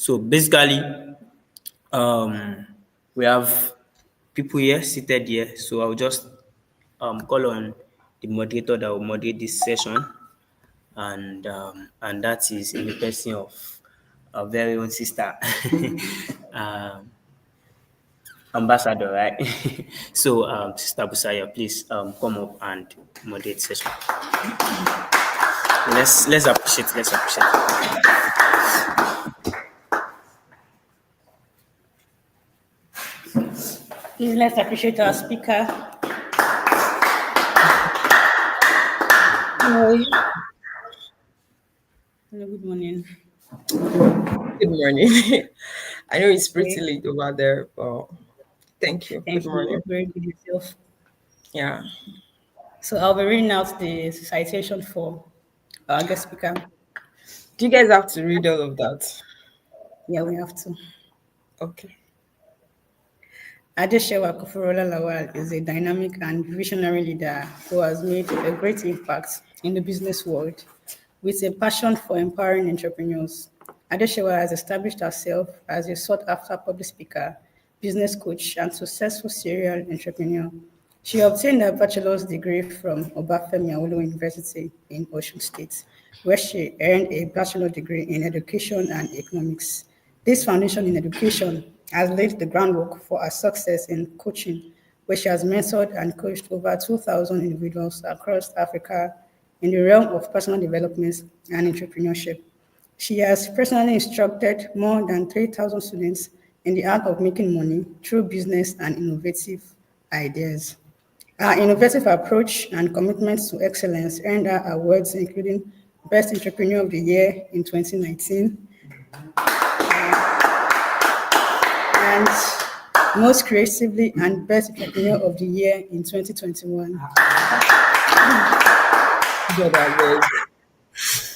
So basically, um, we have people here seated here. So I'll just call on the moderator that will moderate this session, and that is in the person of our very own sister, um, ambassador, right? So, Sister Busaya, please come up and moderate session. Let's appreciate. Let's appreciate. Please let's appreciate our speaker. Hi. Hello, good morning. Good morning. I know it's pretty late over there, but thank you. Good Thank you. morning. Very good yourself. Yeah. So I'll be reading out the citation for our guest speaker. Do you guys have to read all of that? Yeah, we have to. Okay. Adeshewa Koforola Lawal is a dynamic and visionary leader who has made a great impact in the business world with a passion for empowering entrepreneurs. Adeshewa has established herself as a sought-after public speaker, business coach, and successful serial entrepreneur. She obtained her bachelor's degree from Obafemi Awolowo University in Osun State, where she earned a bachelor's degree in education and economics. This foundation in education has laid the groundwork for her success in coaching, where she has mentored and coached over 2,000 individuals across Africa in the realm of personal development and entrepreneurship. She has personally instructed more than 3,000 students in the art of making money through business and innovative ideas. Her innovative approach and commitment to excellence earned her awards including Best Entrepreneur of the Year in 2019 and Most Creatively and Best Entrepreneur of the Year in 2021. God, I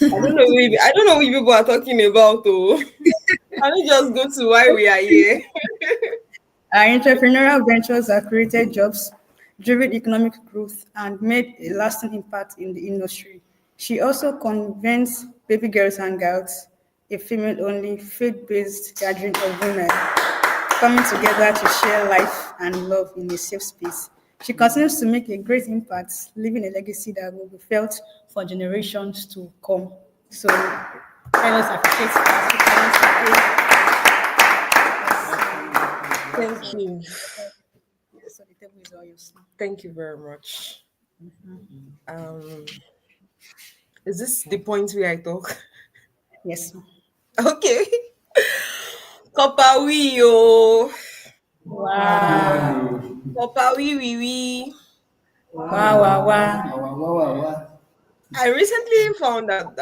don't know what people are talking about, though. Can we just go to why we are here? Our entrepreneurial ventures have created jobs, driven economic growth, and made a lasting impact in the industry. She also convenes Baby Girls Hangouts, a female-only, faith-based gathering of women coming together to share life and love in a safe space. She continues to make a great impact, leaving a legacy that will be felt for generations to come. So, let us appreciate our speakers today. Thank you. So the table is all yours. Thank you very much. Is this the point where I talk? Yes. Okay. Kopa yo. Wow. Kopa wee. Wow, wow, wow. I recently found that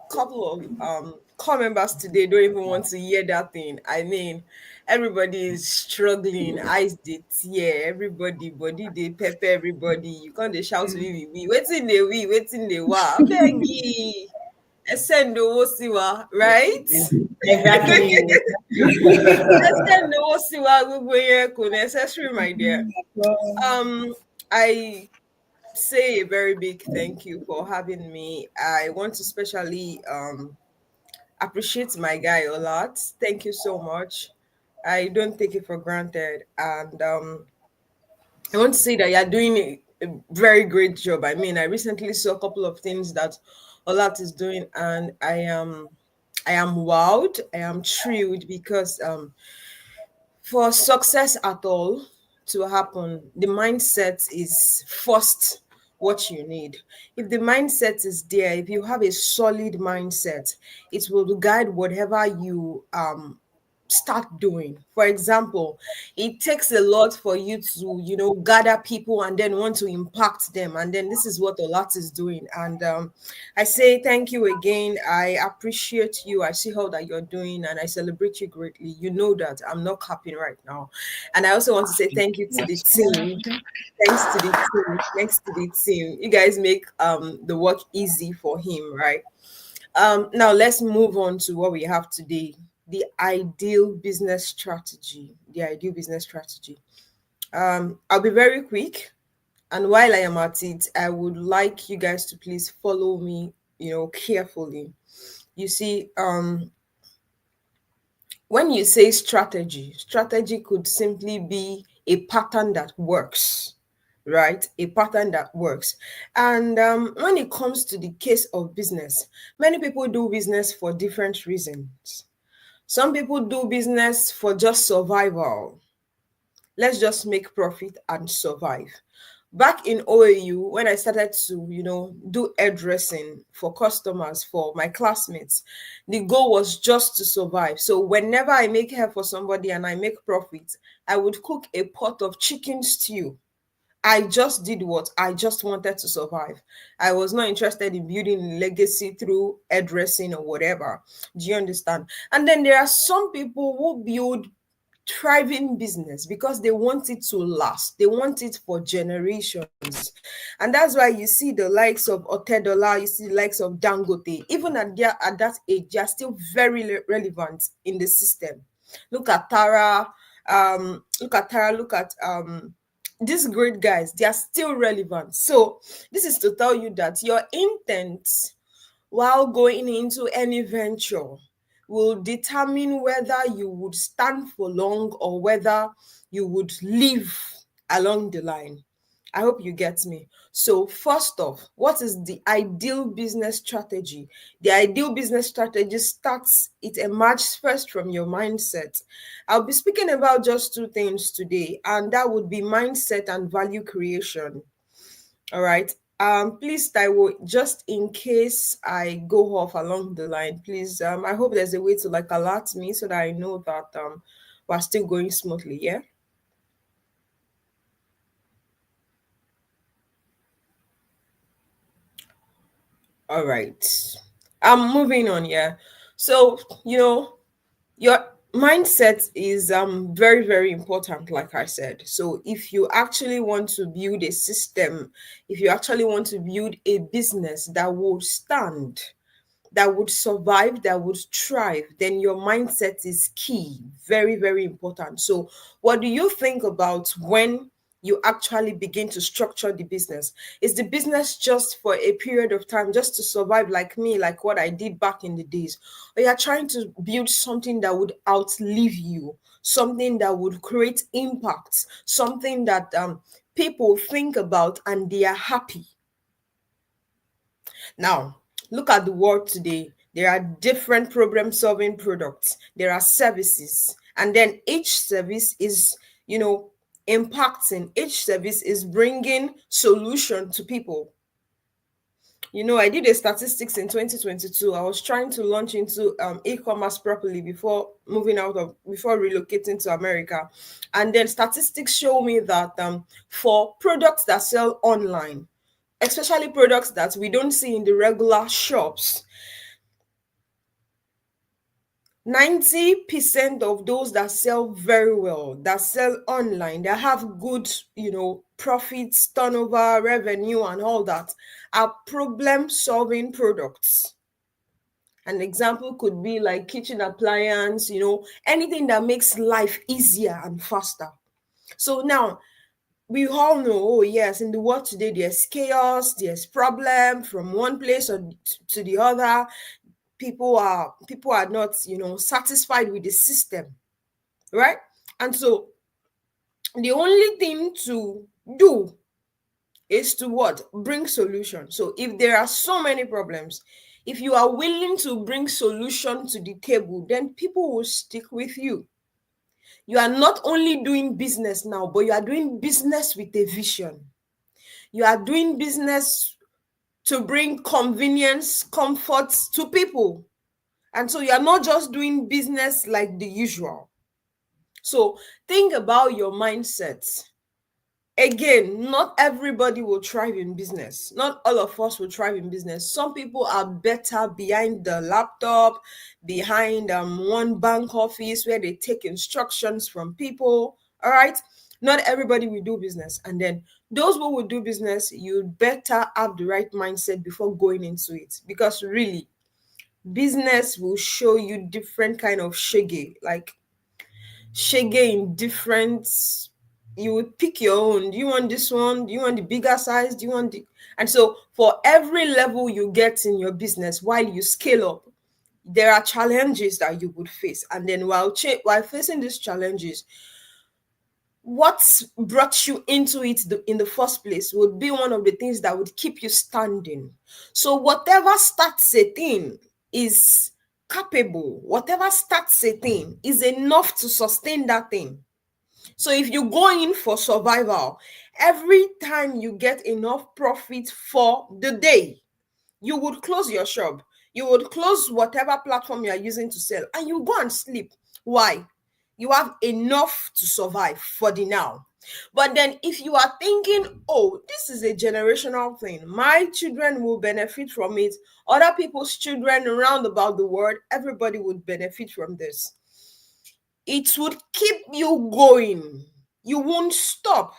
couple of core members today don't even want to hear that thing. I mean, everybody is struggling. Eyes they tear. Everybody, body they pepper. Everybody, you can't they shout we. Waiting they wa. Beg ye. Send the siwa, right? Exactly. Send the siwa. Gbogbo yẹn kò necessary, my dear. I say a very big thank you for having me. I want to especially appreciate my guy a lot. Thank you so much. I don't take it for granted. And I want to say that you're doing a very great job. I mean, I recently saw a couple of things that Olat is doing, and I am wowed. I am thrilled because for success at all to happen, the mindset is first what you need. If the mindset is there, if you have a solid mindset, it will guide whatever you start doing. For example, it takes a lot for you to, gather people and then want to impact them. And then this is what Olat is doing. And I say thank you again. I appreciate you. I see how that you're doing and I celebrate you greatly. You know that I'm not capping right now. And I also want to say thank you to the team. Thanks to the team. Thanks to the team. You guys make the work easy for him, right? Now let's move on to what we have today. The ideal business strategy. The ideal business strategy. I'll be very quick. And while I am at it, I would like you guys to please follow me, carefully. You see, when you say strategy, strategy could simply be a pattern that works, right? A pattern that works. And when it comes to the case of business, many people do business for different reasons. Some people do business for just survival. Let's just make profit and survive. Back in OAU, when I started to, do hairdressing for customers, for my classmates, the goal was just to survive. So whenever I make hair for somebody and I make profit, I would cook a pot of chicken stew. I just did what I just wanted to survive. I was not interested in building legacy through hairdressing or whatever. Do you understand? And then there are some people who build thriving business because they want it to last. They want it for generations. And that's why you see the likes of Otedola, you see the likes of Dangote, even at that age, they are still very relevant in the system. Look at Tara, look at these great guys, they are still relevant. So this is to tell you that your intent while going into any venture will determine whether you would stand for long or whether you would live along the line. I hope you get me. So first off, what is the ideal business strategy? The ideal business strategy it emerges first from your mindset. I'll be speaking about just two things today, and that would be mindset and value creation. All right. Please, Taiwo, just in case I go off along the line, please, I hope there's a way to alert me so that I know that we're still going smoothly, yeah? All right. I'm moving on, yeah. So, your mindset is very, very important, like I said. So if you actually want to build a system, if you actually want to build a business that would stand, that would survive, that would thrive, then your mindset is key. Very, very important. So what do you think about when you actually begin to structure the business? Is the business just for a period of time, just to survive, like me, like what I did back in the days? Or you're trying to build something that would outlive you, something that would create impact, something that people think about and they are happy? Now, look at the world today. There are different problem solving products, there are services, and then each service is, impacting, each service is bringing solution to people. I did a statistics in 2022. I was trying to launch into e-commerce properly before relocating to America. And then statistics show me that for products that sell online, especially products that we don't see in the regular shops, 90% of those that sell very well, that sell online, that have good, profits, turnover, revenue, and all that, are problem-solving products. An example could be like kitchen appliance, anything that makes life easier and faster. So now, we all know, oh yes, in the world today, there's chaos, there's problem from one place or to the other. People are not, satisfied with the system, right? And so the only thing to do is to what? Bring solution. So if there are so many problems, if you are willing to bring solution to the table, then people will stick with you. You are not only doing business now, but you are doing business with a vision. You are doing business to bring convenience, comfort to people. And so you are not just doing business like the usual. So think about your mindset. Again, not everybody will thrive in business. Not all of us will thrive in business. Some people are better behind the laptop, behind one bank office where they take instructions from people. All right. Not everybody will do business. And then those who will do business, you better have the right mindset before going into it. Because really, business will show you different kind of shege, like shege in different. You will pick your own. Do you want this one? Do you want the bigger size? Do you want the? And so for every level you get in your business while you scale up, there are challenges that you would face. And then while facing these challenges, what brought you into it in the first place would be one of the things that would keep you standing. So whatever starts a thing is capable. Whatever starts a thing is enough to sustain that thing. So if you go in for survival, every time you get enough profit for the day, you would close your shop. You would close whatever platform you are using to sell, and you go and sleep. Why? You have enough to survive for the now. But then if you are thinking, oh, this is a generational thing, my children will benefit from it, other people's children around about the world, everybody would benefit from this, it would keep you going. You won't stop,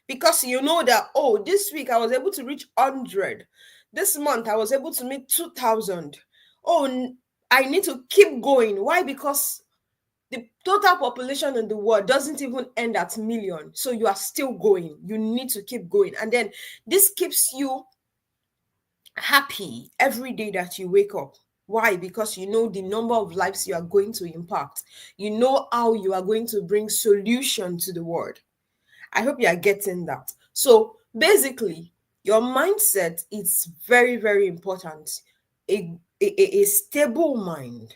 because you know that, oh, this week I was able to reach 100. This month I was able to make 2,000. Oh, I need to keep going. Why? Because the total population in the world doesn't even end at million. So you are still going. You need to keep going. And then this keeps you happy every day that you wake up. Why? Because you know the number of lives you are going to impact. You know how you are going to bring solution to the world. I hope you are getting that. So basically, your mindset is very, very important. A stable mind,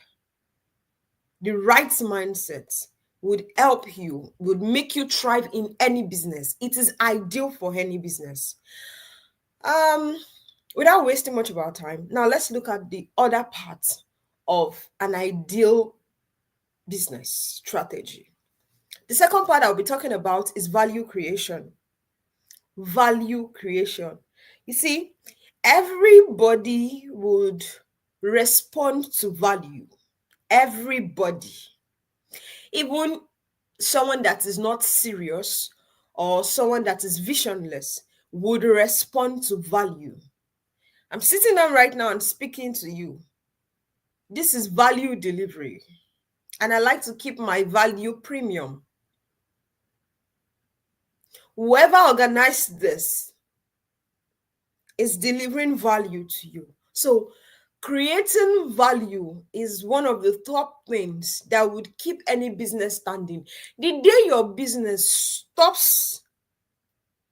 the right mindset would help you, would make you thrive in any business. It is ideal for any business. Without wasting much of our time, now let's look at the other part of an ideal business strategy. The second part I'll be talking about is value creation. Value creation. You see, everybody would respond to value. Everybody. Even someone that is not serious or someone that is visionless would respond to value. I'm sitting down right now and speaking to you. This is value delivery. And I like to keep my value premium. Whoever organized this is delivering value to you. So creating value is one of the top things that would keep any business standing. The day your business stops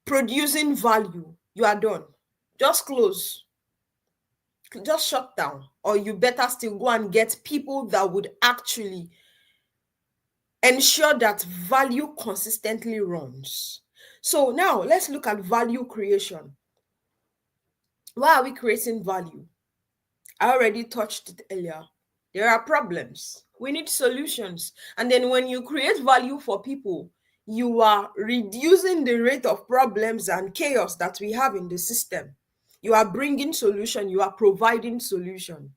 producing value, you are done. Just close. Just shut down. Or you better still go and get people that would actually ensure that value consistently runs. So now let's look at value creation. Why are we creating value? I already touched it earlier. There are problems. We need solutions. And then when you create value for people, you are reducing the rate of problems and chaos that we have in the system. You are bringing solution. You are providing solution.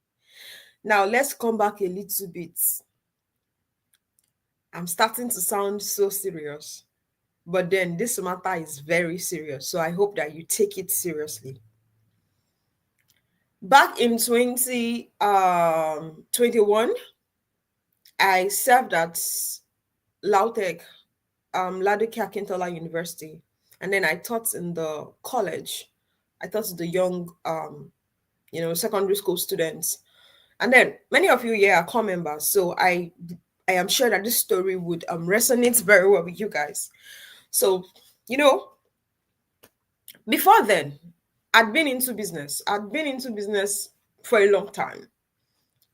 Now, let's come back a little bit. I'm starting to sound so serious, but then this matter is very serious. So I hope that you take it seriously. Back in 2021, I served at Lautech, Ladoke Akintola University. And then I taught in the college. I taught the young, secondary school students. And then many of you here are core members. So I am sure that this story would resonate very well with you guys. So, before then, I'd been into business. I'd been into business for a long time,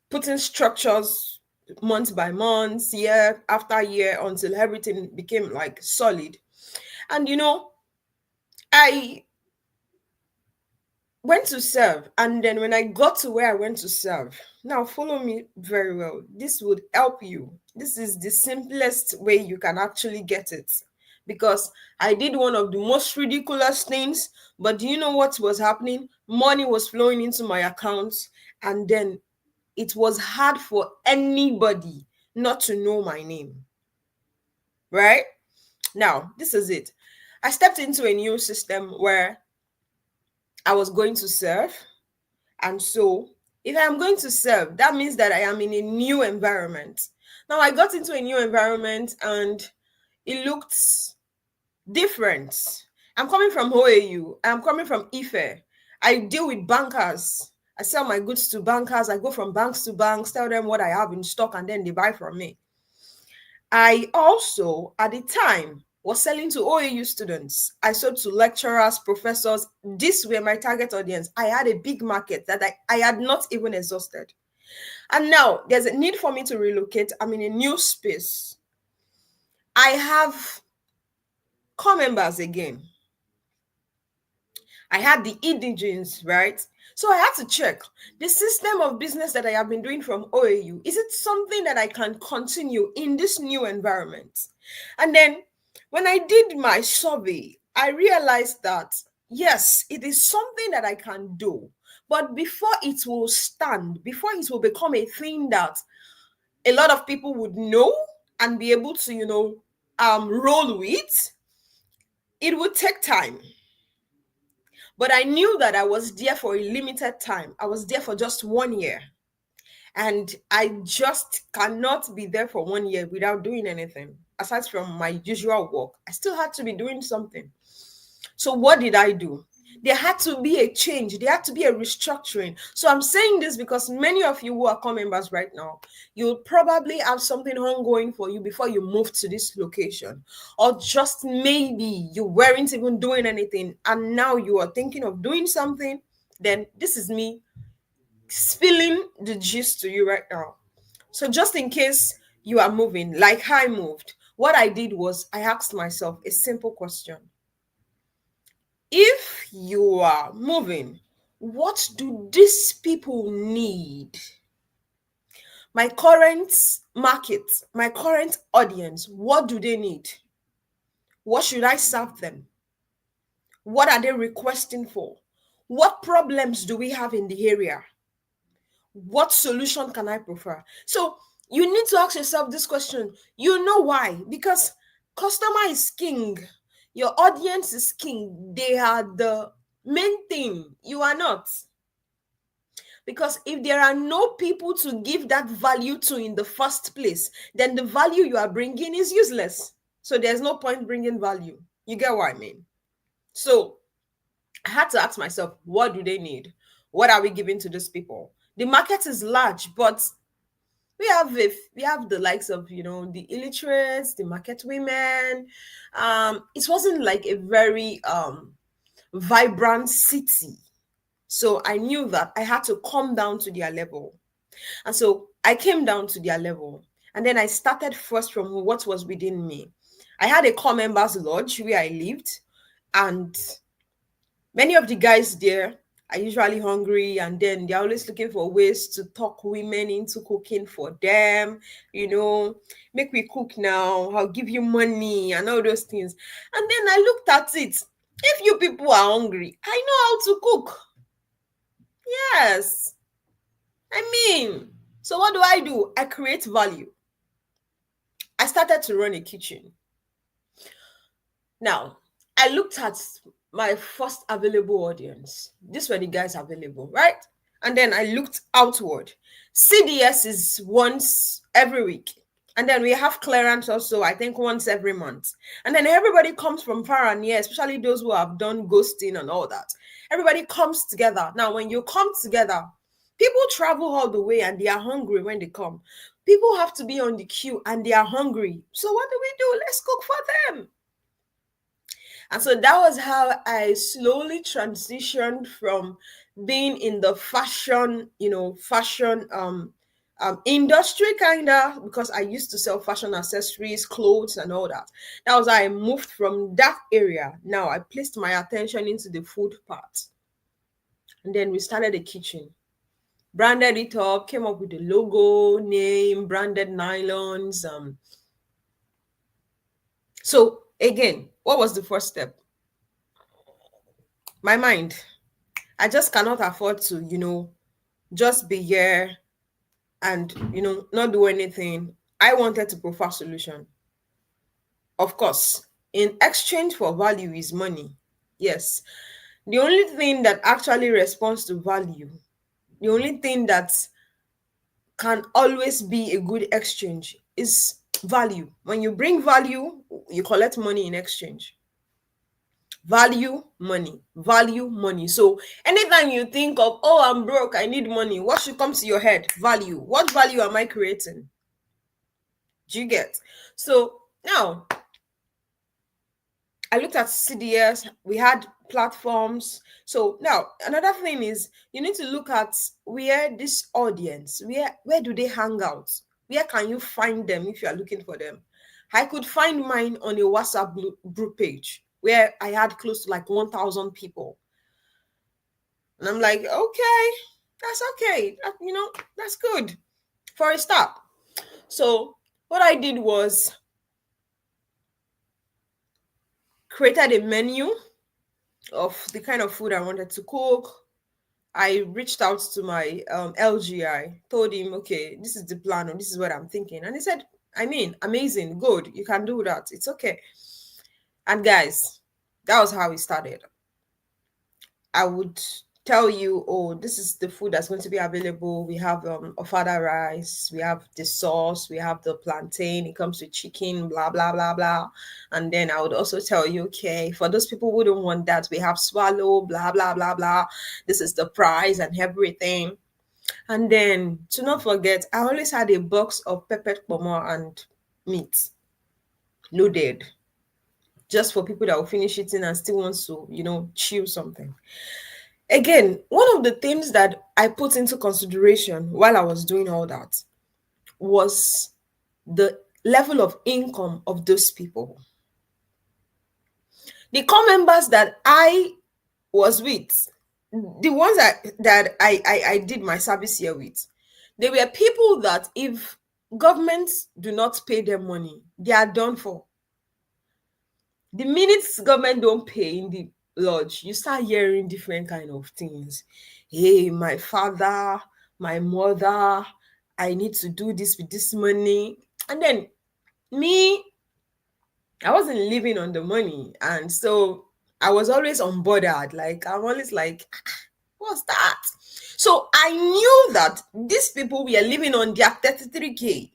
putting structures month by month, year after year, until everything became like solid. And I went to serve, and then when I got to where I went to serve, now follow me very well. This would help you. This is the simplest way you can actually get it, because I did one of the most ridiculous things, but do you know what was happening? Money was flowing into my account, and then it was hard for anybody not to know my name. Right? Now, this is it. I stepped into a new system where I was going to serve. And so if I'm going to serve, that means that I am in a new environment. Now, I got into a new environment and it looked different. I'm coming from OAU. I'm coming from IFE. I deal with bankers. I sell my goods to bankers. I go from banks to banks, tell them what I have in stock, and then they buy from me. I also, at the time, was selling to OAU students. I sold to lecturers, professors. These were my target audience. I had a big market that I had not even exhausted. And now there's a need for me to relocate. I'm in a new space. I have core members again. I had the indigens, right? So I had to check the system of business that I have been doing from OAU. Is it something that I can continue in this new environment? And then when I did my survey, I realized that yes, it is something that I can do. But before it will stand, before it will become a thing that a lot of people would know and be able to, roll with, it would take time. But I knew that I was there for a limited time. I was there for just 1 year. And I just cannot be there for 1 year without doing anything. Aside from my usual work, I still had to be doing something. So what did I do? There had to be a change. There had to be a restructuring. So I'm saying this because many of you who are core members right now, you'll probably have something ongoing for you before you move to this location. Or just maybe you weren't even doing anything and now you are thinking of doing something. Then this is me spilling the gist to you right now. So just in case you are moving, like I moved, what I did was I asked myself a simple question. If you are moving, what do these people need? My current market, my current audience, what do they need? What should I serve them? What are they requesting for? What problems do we have in the area? What solution can I prefer? So you need to ask yourself this question. You know why? Because customer is king. Your audience is king. They are the main thing. You are not. Because if there are no people to give that value to in the first place, then the value you are bringing is useless. So there's no point bringing value. You get what I mean? So I had to ask myself, what do they need? What are we giving to these people? The market is large, but we have the likes of the illiterates, the market women. It wasn't like a very vibrant city. So I knew that I had to come down to their level. And so I came down to their level. And then I started first from what was within me. I had a core members lodge where I lived. And many of the guys there are usually hungry, and then they're always looking for ways to talk women into cooking for them. Make me cook now, I'll give you money and all those things. And then I looked at it. If you people are hungry, I know how to cook. Yes. So what do? I create value. I started to run a kitchen. Now, I looked at my first available audience. These were the guys available, right? And then I looked outward. CDS is once every week. And then we have clearance also, I think, once every month. And then everybody comes from far and near, especially those who have done ghosting and all that. Everybody comes together. Now, when you come together, people travel all the way and they are hungry when they come. People have to be on the queue and they are hungry. So what do? Let's cook for them. And so that was how I slowly transitioned from being in the fashion industry, kind of, because I used to sell fashion accessories, clothes, and all that. That was how I moved from that area. Now I placed my attention into the food part. And then we started a kitchen. Branded it up, came up with the logo, name, branded nylons. So again, what was the first step? My mind. I just cannot afford to, just be here and, not do anything. I wanted to provide solution. Of course, in exchange for value is money. Yes. The only thing that actually responds to value, the only thing that can always be a good exchange is value. When you bring value, you collect money in exchange. Value money. Value money. So anytime you think of, oh, I'm broke, I need money, what should come to your head? Value. What value am I creating? Do you get? So now I looked at CDS, we had platforms. So now another thing is you need to look at where this audience, where do they hang out? Where can you find them if you are looking for them? I could find mine on a WhatsApp group page where I had close to like 1,000 people. And I'm like, okay, that's okay. That's good for a start. So what I did was created a menu of the kind of food I wanted to cook. I reached out to my LGI, told him, okay, this is the plan, or this is what I'm thinking. And he said, amazing, good, you can do that. It's okay. And guys, that was how it started. I would tell you, oh, this is the food that's going to be available. We have ofada rice, we have the sauce, we have the plantain, it comes with chicken, blah, blah, blah, blah. And then I would also tell you, okay, for those people who don't want that, we have swallow, blah, blah, blah, blah. This is the price and everything. And then to not forget, I always had a box of pepper pomo and meat loaded, just for people that will finish eating and still want to, chew something. Again, one of the things that I put into consideration while I was doing all that was the level of income of those people. The core members that I was with, the ones that I did my service here with, they were people that if governments do not pay them money, they are done for. The minute government don't pay in the lodge, you start hearing different kind of things. Hey, my father, my mother, I need to do this with this money. And then me, I wasn't living on the money. And so I was always unbothered. Like, I'm always like, what's that? So I knew that these people were living on their 33K.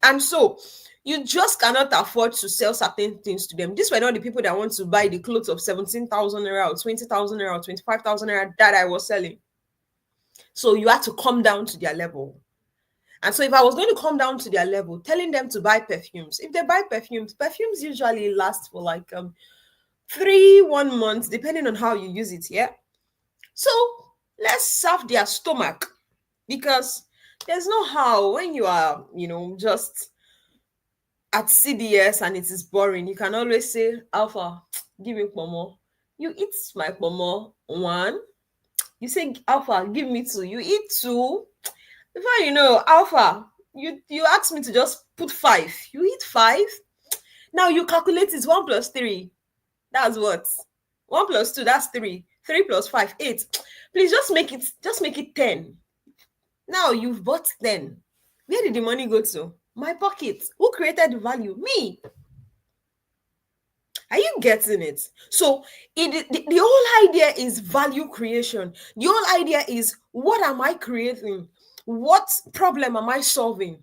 And so you just cannot afford to sell certain things to them. These were not the people that want to buy the clothes of 17,000 naira or 20,000 naira or 25,000 naira that I was selling. So you had to come down to their level. And so if I was going to come down to their level, telling them to buy perfumes, if they buy perfumes usually last for like 1 month, depending on how you use it, yeah? So let's serve their stomach, because there's no how when you are, just at CDS and it is boring. You can always say, Alpha, give me pomo. You eat my pomo, 1. You say, Alpha, give me 2. You eat 2. Before you know, Alpha, you ask me to just put 5. You eat 5. Now you calculate it, 1 plus 3. That's what? 1 plus 2, that's 3. 3 plus 5, 8. Please just make it 10. Now you've bought 10. Where did the money go to? My pocket. Who created the value? Me. Are you getting it? So the whole idea is value creation. The whole idea is, what am I creating? What problem am I solving?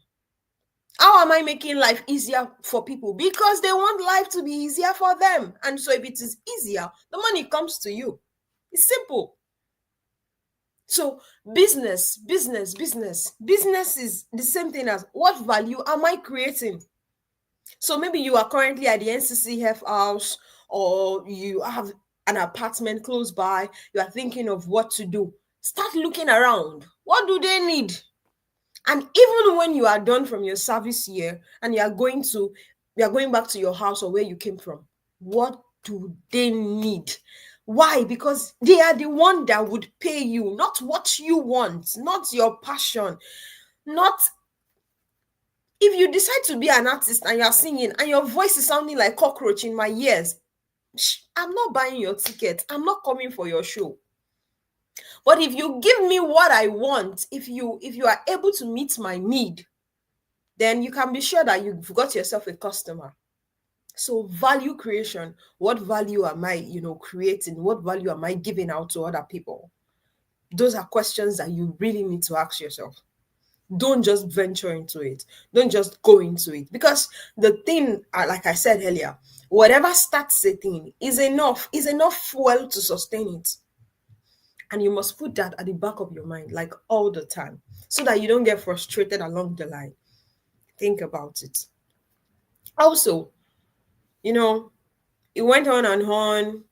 How am I making life easier for people? Because they want life to be easier for them. And so if it is easier, the money comes to you. It's simple. So business is the same thing as, what value am I creating? So maybe you are currently at the NCCF house, or you have an apartment close by. You are thinking of what to do. Start looking around. What do they need? And even when you are done from your service year and you are going back to your house or where you came from, what do they need? Why? Because they are the one that would pay you, not what you want, not your passion, not if you decide to be an artist and you're singing and your voice is sounding like cockroach in my ears. I'm not buying your ticket. I'm not coming for your show. But if you give me what I want, if you are able to meet my need, then you can be sure that you've got yourself a customer. So value creation, what value am I, creating? What value am I giving out to other people? Those are questions that you really need to ask yourself. Don't just venture into it. Don't just go into it. Because the thing, like I said earlier, whatever starts a thing is enough fuel to sustain it. And you must put that at the back of your mind, like all the time, so that you don't get frustrated along the line. Think about it. Also, you know, it went on and on.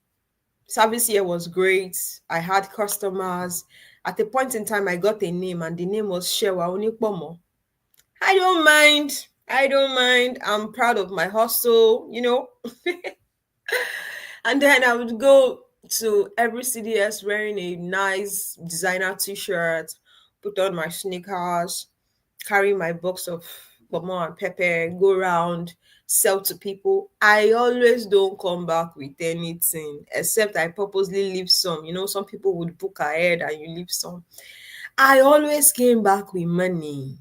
Service here was great. I had customers. At a point in time, I got a name, and the name was Shewa Onipomo. I don't mind. I don't mind. I'm proud of my hustle. And then I would go to every CDS wearing a nice designer t-shirt, put on my sneakers, carry my box of pomo and pepper, go around, sell to people. I always don't come back with anything, except I purposely leave some. Some people would book ahead and you leave some. I always came back with money.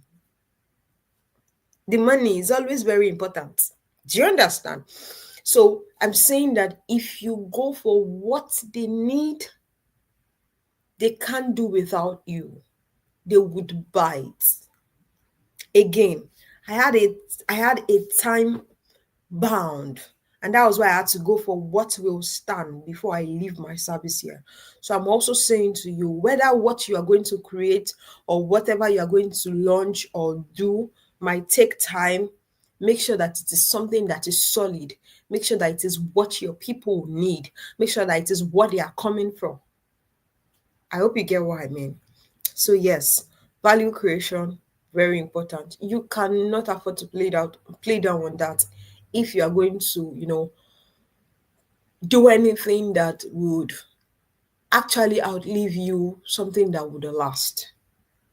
The money is always very important. Do you understand? So I'm saying that if you go for what they need, they can't do without you. They would buy it. Again, I had a time bound, and that was why I had to go for what will stand before I leave my service here. So I'm also saying to you, whether what you are going to create or whatever you are going to launch or do might take time, make sure that it is something that is solid. Make sure that it is what your people need. Make sure that it is what they are coming from. I hope you get what I mean. So yes, value creation, very important. You cannot afford to play down on that if you are going to, do anything that would actually outlive you, something that would last.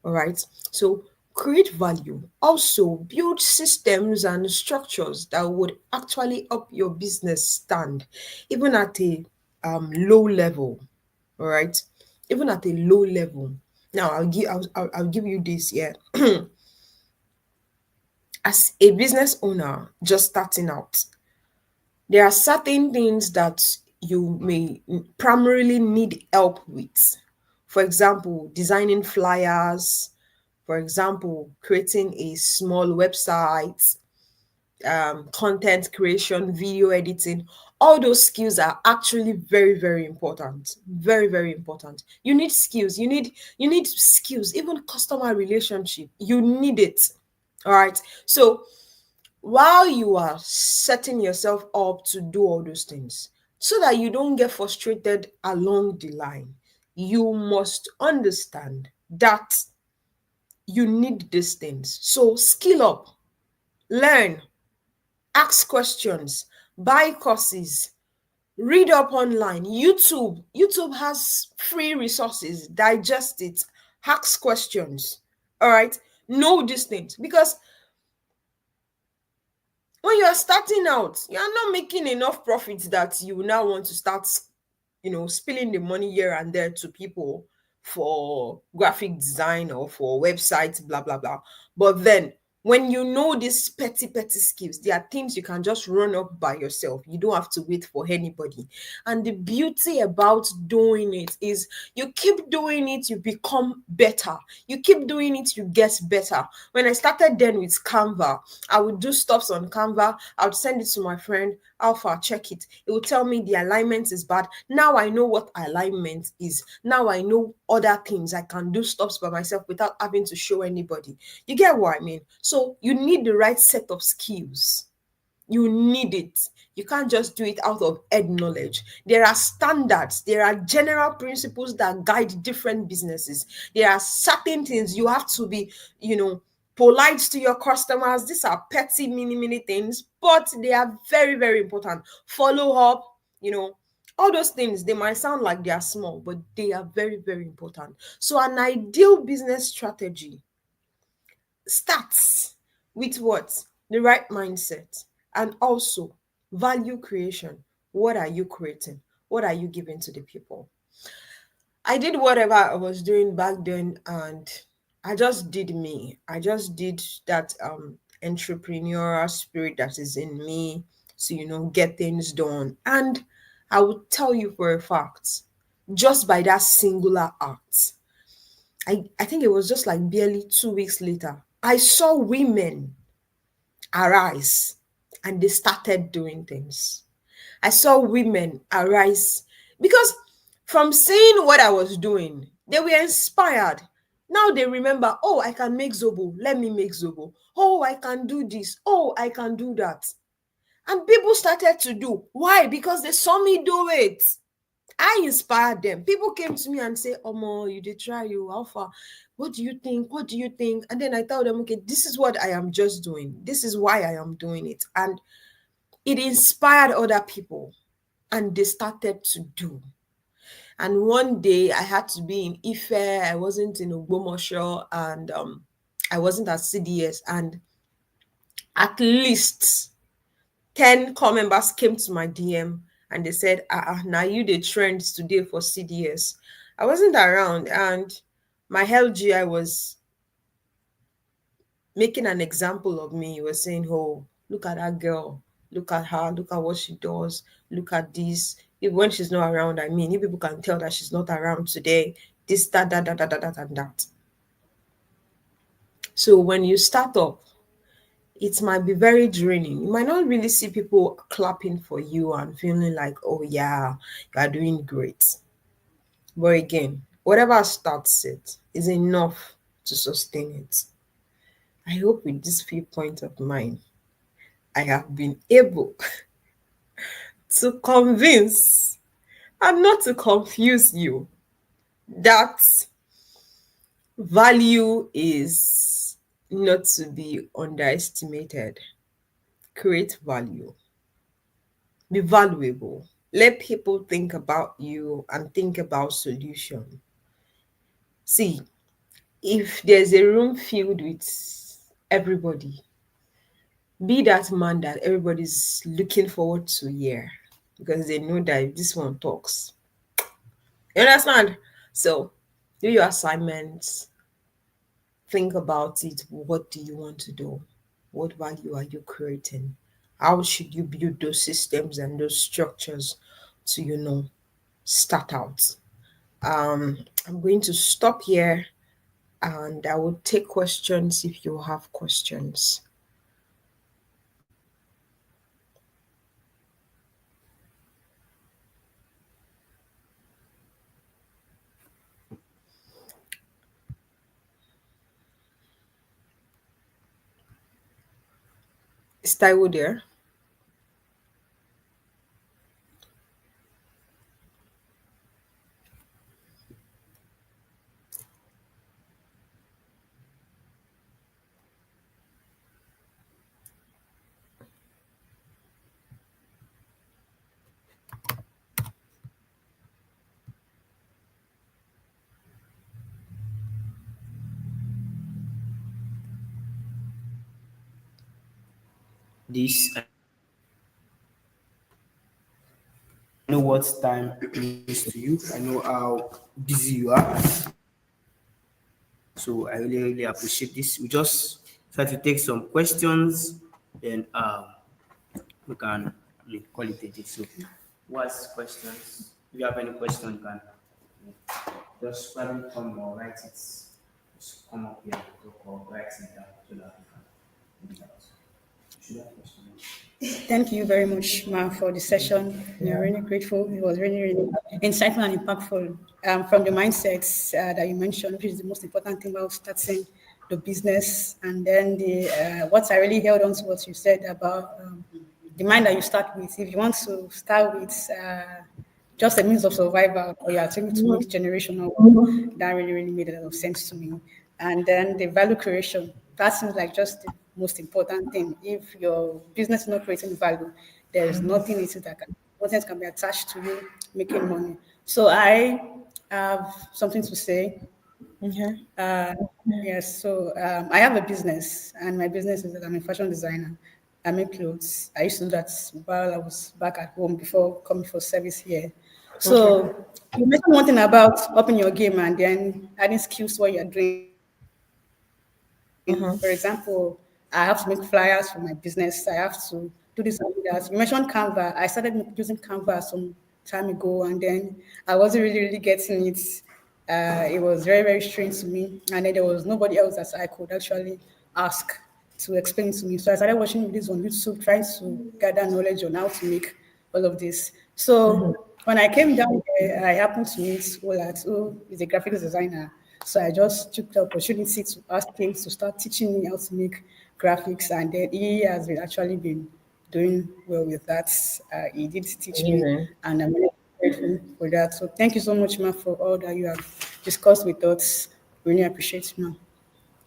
All right. So create value. Also build systems and structures that would actually help your business stand, even at a low level. All right. Even at a low level. Now I'll give you this. Yeah. As a business owner just starting out, there are certain things that you may primarily need help with. For example, designing flyers, for example, creating a small website, content creation, video editing. All those skills are actually very, very important. Very, very important. You need skills. You need skills. Even customer relationship. You need it. All right. So while you are setting yourself up to do all those things, so that you don't get frustrated along the line, you must understand that you need these things. So skill up, learn, ask questions, buy courses, read up online. YouTube has free resources. Digest it, ask questions. All right, know these things, because when you are starting out, you are not making enough profits that you now want to start, spilling the money here and there to people for graphic design or for websites, blah blah blah. But then when you know these petty skills, there are things you can just run up by yourself. You don't have to wait for anybody. And the beauty about doing it is you keep doing it, you become better. You keep doing it, you get better. When I started then with Canva, I would do stuffs on Canva. I would send it to my friend. Alpha, check it. It will tell me the alignment is bad. Now I know what alignment is. Now I know other things. I can do stuffs by myself without having to show anybody. You get what I mean? So you need the right set of skills. You need it. You can't just do it out of head knowledge. There are standards. There are general principles that guide different businesses. There are certain things you have to be, polite to your customers. These are petty, mini things, but they are very, very important. Follow up, all those things, they might sound like they are small, but they are very, very important. So an ideal business strategy starts with what? The right mindset, and also value creation. What are you creating? What are you giving to the people? I did whatever I was doing back then, and I just did me. I just did that entrepreneurial spirit that is in me to, get things done. And I will tell you for a fact, just by that singular act, I think it was just like barely 2 weeks later, I saw women arise and they started doing things. I saw women arise because from seeing what I was doing, they were inspired. Now they remember, oh, I can make Zobo. Let me make Zobo. Oh, I can do this. Oh, I can do that. And people started to do. Why? Because they saw me do it. I inspired them. People came to me and say, Omo, you did try you, Alpha. What do you think? What do you think? And then I tell them, okay, this is what I am just doing. This is why I am doing it. And it inspired other people and they started to do. And one day I had to be in Ife, I wasn't in Ogbomoso, and I wasn't at CDS. And at least 10 core members came to my DM and they said, now you the trends today for CDS. I wasn't around, and my LGI was making an example of me. He was saying, oh, look at that girl, look at her, look at what she does, look at this. If when she's not around, I mean, if people can tell that she's not around today, this, that, and that. So when you start up, it might be very draining. You might not really see people clapping for you and feeling like, oh yeah, you are doing great. But again, whatever starts it is enough to sustain it. I hope with this few points of mine, I have been able to convince and not to confuse you that value is not to be underestimated. Create value. Be valuable. Let people think about you and think about solution. See, if there's a room filled with everybody, be that man that everybody's looking forward to hear because they know that if this one talks. You understand? So do your assignments, think about it. What do you want to do? What value are you creating? How should you build those systems and those structures to, start out? I'm going to stop here and I will take questions if you have questions. Is Taiwo there? This, I know what time is to you. I know how busy you are. So I really, really appreciate this. We just try to take some questions, then we can call it a day. So, what's questions? If you have any question, you can just probably come or write it. Just come up here and talk or write it down so that we can read it out. Should have questions? Thank you very much, Ma, for the session. We're really grateful. It was really, really insightful and impactful. From the mindsets that you mentioned, which is the most important thing about starting the business, and then what I really held on to what you said about the mind that you start with. If you want to start with just a means of survival, or you are trying to make generational wealth, that really, really made a lot of sense to me. And then the value creation, that seems like just the most important thing. If your business is not creating value, there is nothing nothing can be attached to you making money. So I have something to say. Okay. Yes, so I have a business, and my business is that I'm a fashion designer. I make clothes. I used to do that while I was back at home before coming for service here. So you mentioned one thing about upping your game and then adding skills to what you're doing. For example, I have to make flyers for my business. I have to do this and do that. You mentioned Canva. I started using Canva some time ago, and then I wasn't really, really getting it. It was very, very strange to me. And then there was nobody else that I could actually ask to explain to me. So I started watching videos on YouTube, trying to gather knowledge on how to make all of this. So when I came down here, I happened to meet Olat, who is a graphics designer. So I just took the opportunity to ask him to start teaching me how to make graphics. And then he has been actually been doing well with that. He did teach me, Amazing. and I'm really grateful for that. So thank you so much, ma, for all that you have discussed with us. Really appreciate you, ma.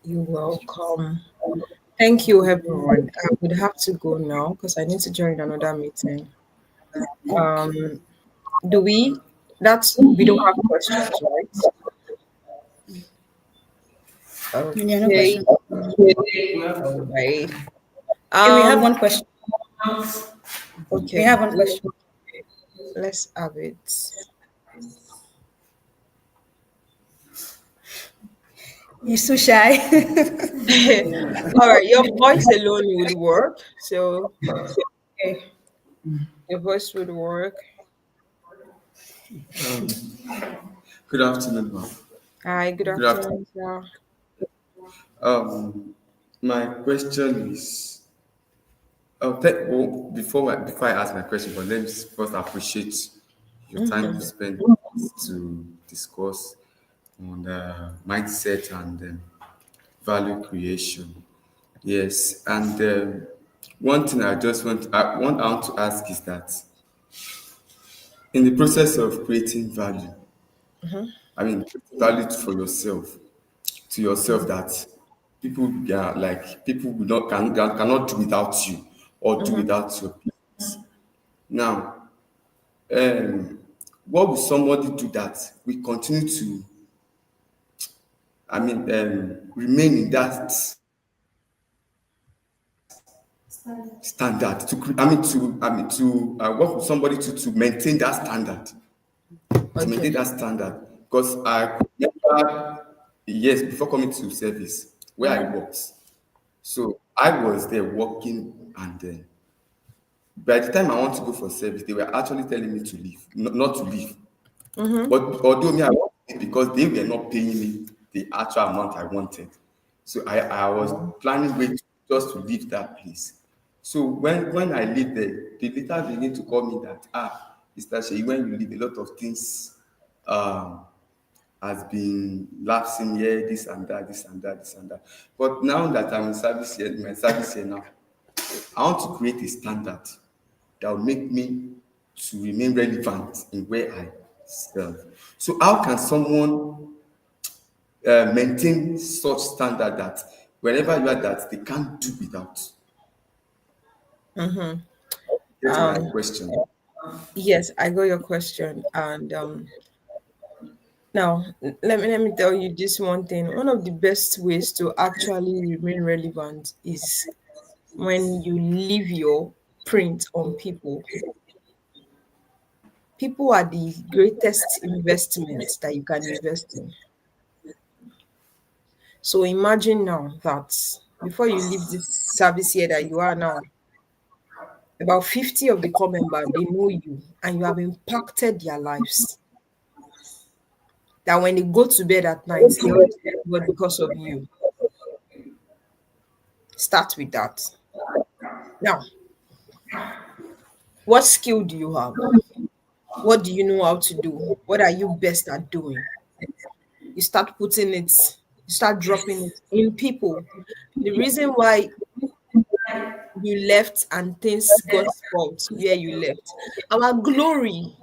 You're welcome. Thank you, everyone. I would have to go now because I need to join another meeting. Um, do we? We don't have questions, right? Yeah, no Okay. question. All right. Okay, we have Um. one question. We Okay. have one question. Let's have it. You're so shy. All right. Your voice alone would work. So Okay. your voice would work. Good afternoon, ma'am. Hi. Good Good afternoon. afternoon, sir. Um, my question is, before I ask my question, but let me first appreciate your time you spent to discuss on mindset and value creation. Yes, and one thing I want to ask is that in the process of creating value, I mean value for yourself, to yourself that people will not cannot do without you or do without your business. Now, um, what will somebody do that we continue to remain in that standard to what will somebody do to maintain that standard, Okay. because I could remember years before coming to service where I worked. So I was there working, and then by the time I want to go for service, they were actually telling me to leave, not to leave. But although me, I wanted it because they were not paying me the actual amount I wanted. So I was planning way just to leave that place. So when I leave there, they later begin to call me that, Mr. Sheyi, when you leave, a lot of things um, has been lapsing here, this and that, this and that, this and that. But now that I'm in my service here now, I want to create a standard that will make me to remain relevant in where I serve. So how can someone maintain such standard that wherever you are that they can't do without? That's my Um. question. Yes, I got your question, and now let me tell you this one thing. One of the best ways to actually remain relevant is when you leave your print on people. People are the greatest investment that you can invest in. So imagine now that before you leave this service here that you are now, about 50 of the core members, they know you and you have impacted their lives. That when they go to bed at night, they only thank God because of you. Start with that. Now, what skill do you have? What do you know how to do? What are you best at doing? You start putting it, you start dropping it in people. The reason why you left and things got spoiled where you left. Our glory,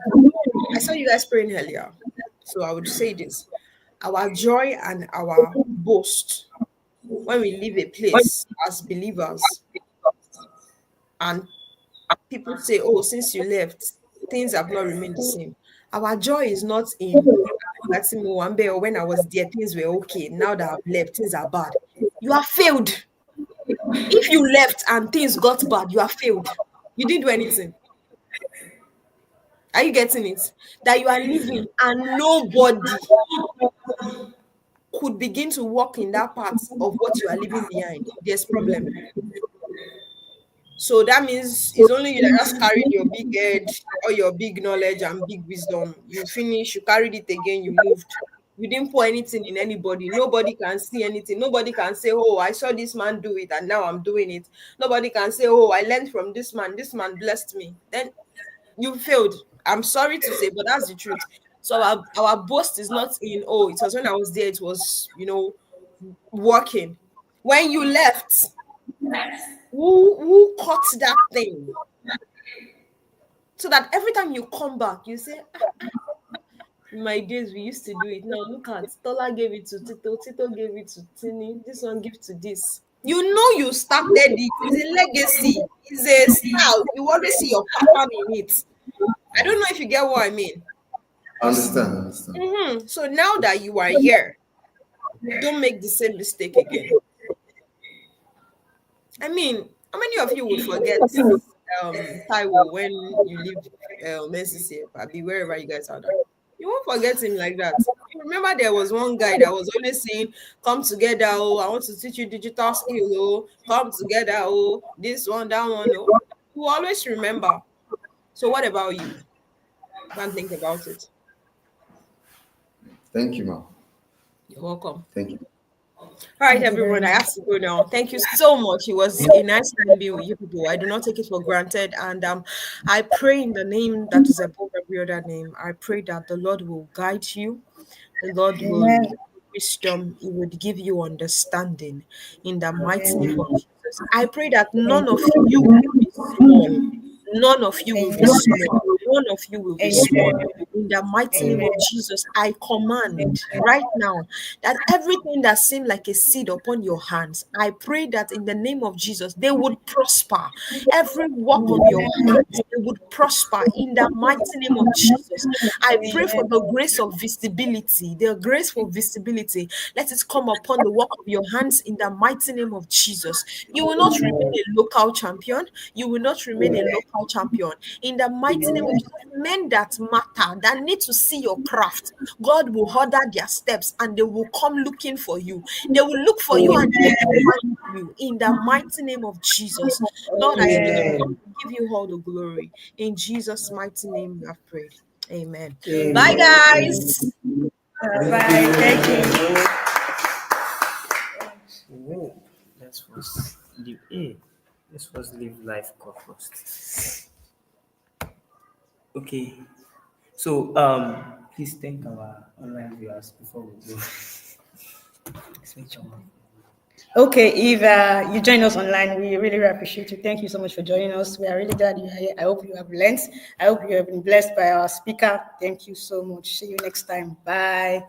I saw you guys praying earlier. So I would say this. Our joy and our boast when we leave a place as believers and people say, oh, since you left, things have not remained the same. Our joy is not in Maximo Wambe or when I was there, things were okay. Now that I've left, things are bad. You are failed. If you left and things got bad, you are failed. You didn't do anything. Are you getting it? That you are living and nobody could begin to walk in that part of what you are leaving behind. There's problem. So that means it's only you that just carried your big head or your big knowledge and big wisdom. You finish, you carried it again, you moved. You didn't pour anything in anybody. Nobody can see anything. Nobody can say, oh, I saw this man do it and now I'm doing it. Nobody can say, oh, I learned from this man. This man blessed me. Then you failed. I'm sorry to say, but that's the truth. So our boast is not in, oh, it was when I was there, it was, working. When you left, who caught that thing? So that every time you come back, you say, in my days, we used to do it. Now look at Tola gave it to Tito, Tito gave it to Tini, this one give to this. You started it. It's a legacy. It's a style. You always see your pattern in it. I don't know if you get what I mean. Understand. So now that you are here, don't make the same mistake again. I mean, how many of you would forget Taiwo when you leave Messi, Pabi, wherever you guys are? You won't forget him like that. Remember, there was one guy that was always saying, "Come together, oh! I want to teach you digital skill, oh! Come together, oh! This one, that one, oh!" You will always remember. So, what about you? Can't think about it. Thank you, ma'am. You're welcome. Thank you. All right, everyone, I have to go now. Thank you so much. It was a nice time being with you people. I do not take it for granted. And I pray in the name that is above every other name. I pray that the Lord will guide you. The Lord will give you wisdom. He would give you understanding in the mighty name of Jesus. I pray that none of you will be small. None of you will be small. None of you will be small. In the mighty name of Jesus, I command right now that everything that seemed like a seed upon your hands, I pray that in the name of Jesus, they would prosper. Every work of your hands, they would prosper in the mighty name of Jesus. I pray for the grace of visibility, the grace for visibility. Let it come upon the work of your hands in the mighty name of Jesus. You will not remain a local champion. You will not remain a local champion. In the mighty name of Jesus, men that matter, that need to see your craft, God will order their steps and they will come looking for you. They will look for you and they will find you in the mighty name of Jesus. Lord, I give you all the glory. In Jesus' mighty name, I've prayed. Amen. Bye, guys. Bye. Thank you. Oh, let's first live. Let's first live life first. Okay. So please thank our online viewers before we go. Okay, if you join us online, we really appreciate you. Thank you so much for joining us. We are really glad you're here. I hope you have learned. I hope you have been blessed by our speaker. Thank you so much. See you next time. Bye.